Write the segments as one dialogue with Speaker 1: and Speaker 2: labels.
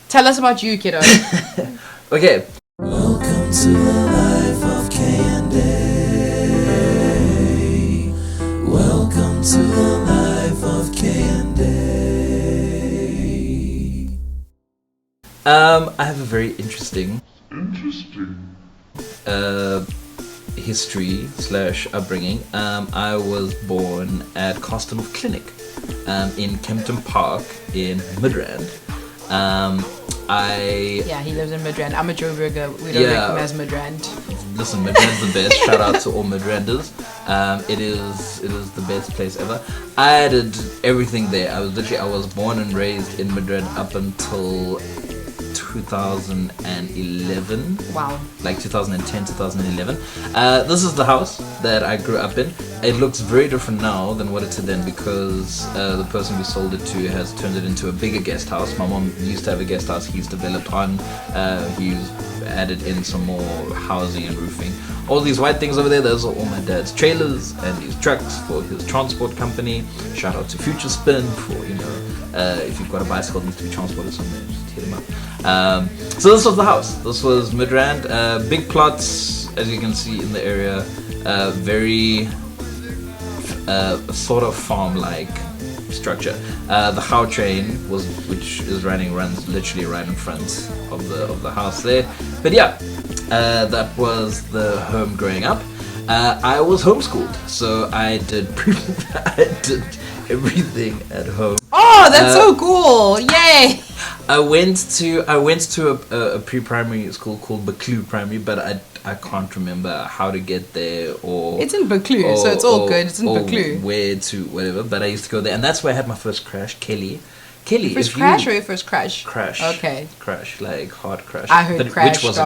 Speaker 1: Tell us about you, kiddo.
Speaker 2: Okay. Welcome to the life of Candy. Welcome to the life of Candy. I have a very interesting history / upbringing. I was born at Castleknock Clinic in Kempton Park in Midrand.
Speaker 1: He lives in Midrand. I'm a Joburger. We don't recognize Midrand.
Speaker 2: Listen, Midrand's the best. Shout out to all Midranders. It is the best place ever. I did everything there. I was born and raised in Midrand up until 2011.
Speaker 1: Wow.
Speaker 2: Like 2010, 2011. This is the house that I grew up in. It looks very different now than what it did then because the person who sold it to has turned it into a bigger guest house. My mom used to have a guest house. He's developed on. He's added in some more housing and roofing. All these white things over there, those are all my dad's trailers and his trucks for his transport company. Shout out to Future Spin for, if you've got a bicycle that needs to be transported somewhere, just hit him up. So this was the house. This was Midrand. Big plots, as you can see in the area. Very sort of farm-like structure. The How train which runs literally right in front of the house there. But that was the home growing up. I was homeschooled, so I did everything at home.
Speaker 1: Oh, that's so cool! Yay!
Speaker 2: I went to a pre-primary school called Baklu Primary, but I can't remember how to get there or
Speaker 1: it's in Baklu, so it's all good. It's in Baklu.
Speaker 2: Where to whatever, but I used to go there, and that's where I had my first crash. Kelly.
Speaker 1: First crash or your first crash?
Speaker 2: Crash.
Speaker 1: Okay.
Speaker 2: Crash, like hard crash.
Speaker 1: I heard crash.
Speaker 2: Which was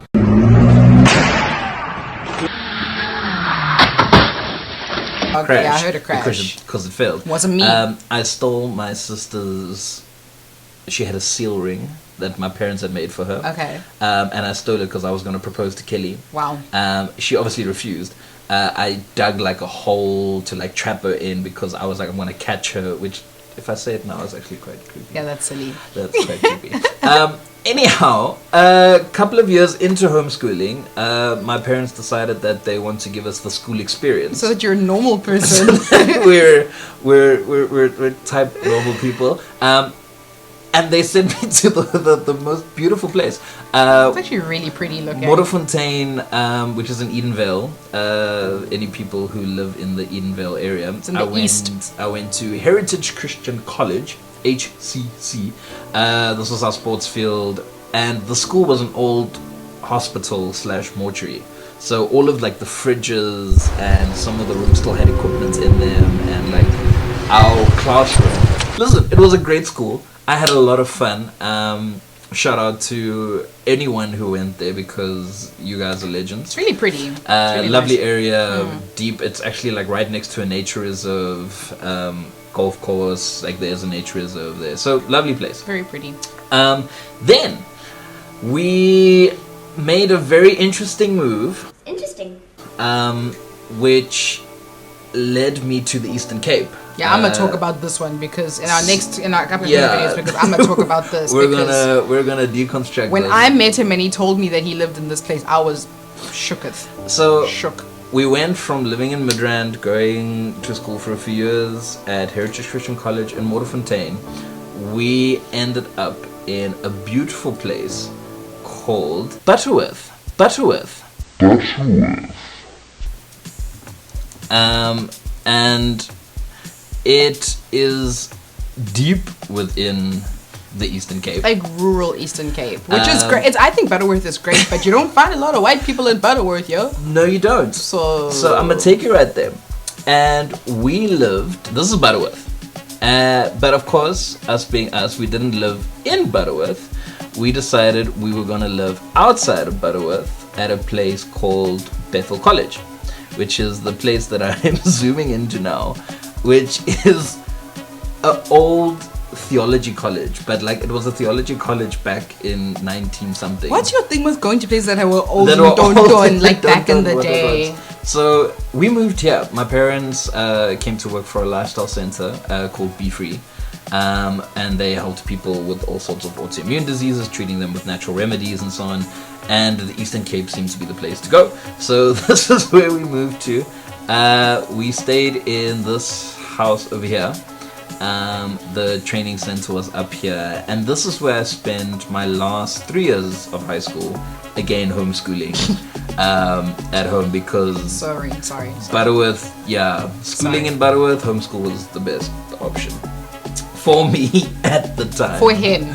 Speaker 1: Okay, I heard a crash.
Speaker 2: Because it failed.
Speaker 1: Wasn't me.
Speaker 2: I stole my sister's. She had a seal ring that my parents had made for her.
Speaker 1: Okay.
Speaker 2: And I stole it because I was going to propose to Kelly.
Speaker 1: Wow.
Speaker 2: She obviously refused. I dug like a hole to like trap her in because I was like, I'm going to catch her, which if I say it now is actually quite creepy.
Speaker 1: Yeah, that's silly.
Speaker 2: That's quite creepy. Anyhow, a couple of years into homeschooling, my parents decided that they want to give us the school experience.
Speaker 1: So that you're a normal person.
Speaker 2: we're type normal people. And they sent me to the most beautiful place.
Speaker 1: It's actually really pretty looking.
Speaker 2: Modderfontein, which is in Edenvale. Any people who live in the Edenvale area.
Speaker 1: It's in the east.
Speaker 2: I went to Heritage Christian College, HCC. This was our sports field. And the school was an old hospital / mortuary. So all of like the fridges and some of the rooms still had equipment in them. And like our classroom. Listen, it was a great school. I had a lot of fun. Shout out to anyone who went there because you guys are legends.
Speaker 1: It's really pretty. It's really
Speaker 2: lovely
Speaker 1: nice.
Speaker 2: area, deep. It's actually like right next to a nature reserve, golf course. Like there's a nature reserve there. So lovely place.
Speaker 1: Very pretty.
Speaker 2: Then we made a very interesting move.
Speaker 3: Interesting.
Speaker 2: Which led me to the Eastern Cape.
Speaker 1: Yeah, I'm gonna talk about this one because in our couple of videos because I'm gonna talk about this.
Speaker 2: we're gonna deconstruct.
Speaker 1: When I met him and he told me that he lived in this place, I was shooketh. Shook.
Speaker 2: We went from living in Midrand, going to school for a few years at Heritage Christian College in Modderfontein. We ended up in a beautiful place called Butterworth. And it is deep within the Eastern Cape.
Speaker 1: Like rural Eastern Cape, which is great. I think Butterworth is great, but you don't find a lot of white people in Butterworth, yo.
Speaker 2: No, you don't. So I'm going to take you right there. And we lived, this is Butterworth. But of course, us being us, we didn't live in Butterworth. We decided we were going to live outside of Butterworth at a place called Bethel College, which is the place that I'm zooming into now, which is an old theology college, but like it was a theology college back in 19 something.
Speaker 1: What's your thing with going to places that were old and don't like back in the day?
Speaker 2: So we moved here. My parents came to work for a lifestyle center called Be Free. and they helped people with all sorts of autoimmune diseases, treating them with natural remedies and so on. And the Eastern Cape seemed to be the place to go. So this is where we moved to. We stayed in this house over here. The training center was up here, and this is where I spent my last 3 years of high school. Again, homeschooling at home because
Speaker 1: Sorry.
Speaker 2: Butterworth, schooling in Butterworth, homeschool was the best option for me at the time.
Speaker 1: For him.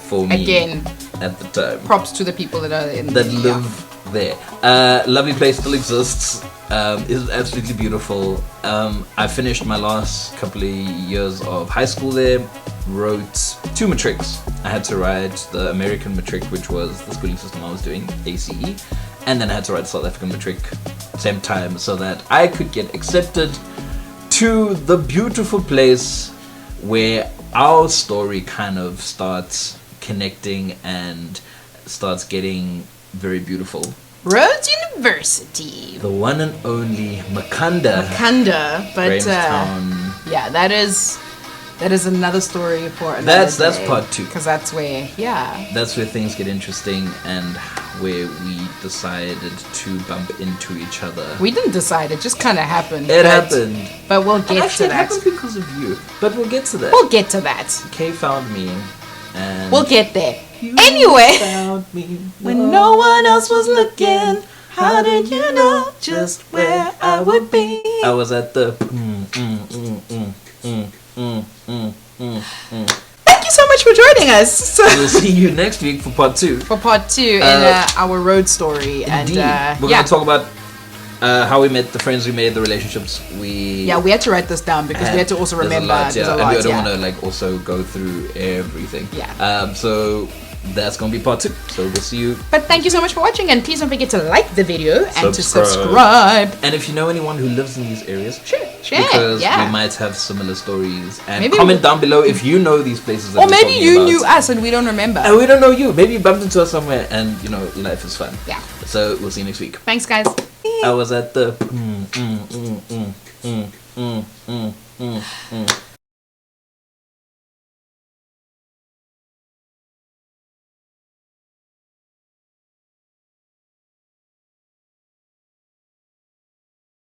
Speaker 2: For me
Speaker 1: again.
Speaker 2: At the time.
Speaker 1: Props to the people that are
Speaker 2: live there. Lovely place, still exists. It's absolutely beautiful. I finished my last couple of years of high school there. Wrote 2 matrics. I had to write the American matric, which was the schooling system I was doing, ACE, and then I had to write the South African matric same time so that I could get accepted to the beautiful place where our story kind of starts connecting and starts getting very beautiful.
Speaker 1: Rhodes University.
Speaker 2: The one and only Makanda,
Speaker 1: but
Speaker 2: Grahamstown.
Speaker 1: that is another story for another
Speaker 2: That's part 2.
Speaker 1: Because that's where
Speaker 2: things get interesting and where we decided to bump into each other.
Speaker 1: We didn't decide, it just kind of happened.
Speaker 2: It happened.
Speaker 1: But we'll get
Speaker 2: Actually,
Speaker 1: to that.
Speaker 2: It happened because of you. But we'll get to that.
Speaker 1: We'll get to that.
Speaker 2: Kay found me. And
Speaker 1: we'll get there. Anyway,
Speaker 2: found me
Speaker 1: when no one else was looking, how did you know just where I would be?
Speaker 2: I was at the
Speaker 1: Thank you so much for joining us. So
Speaker 2: we'll see you next week for part 2.
Speaker 1: For part 2 in our road story.
Speaker 2: Indeed.
Speaker 1: And
Speaker 2: we're going to talk about how we met, the friends we made, the relationships we...
Speaker 1: Yeah, we had to write this down because we had to also remember.
Speaker 2: There's a lot, and we don't want to also go through everything.
Speaker 1: Yeah.
Speaker 2: So that's going to be part 2. So we'll see you.
Speaker 1: But thank you so much for watching, and please don't forget to like the video and to subscribe.
Speaker 2: And if you know anyone who lives in these areas,
Speaker 1: share.
Speaker 2: Because we might have similar stories. And maybe comment down below if you know these places. That
Speaker 1: or maybe you knew us and we don't remember.
Speaker 2: And we don't know you. Maybe you bumped into us somewhere and, life is fun.
Speaker 1: Yeah.
Speaker 2: So we'll see you next week.
Speaker 1: Thanks, guys.
Speaker 2: I was at the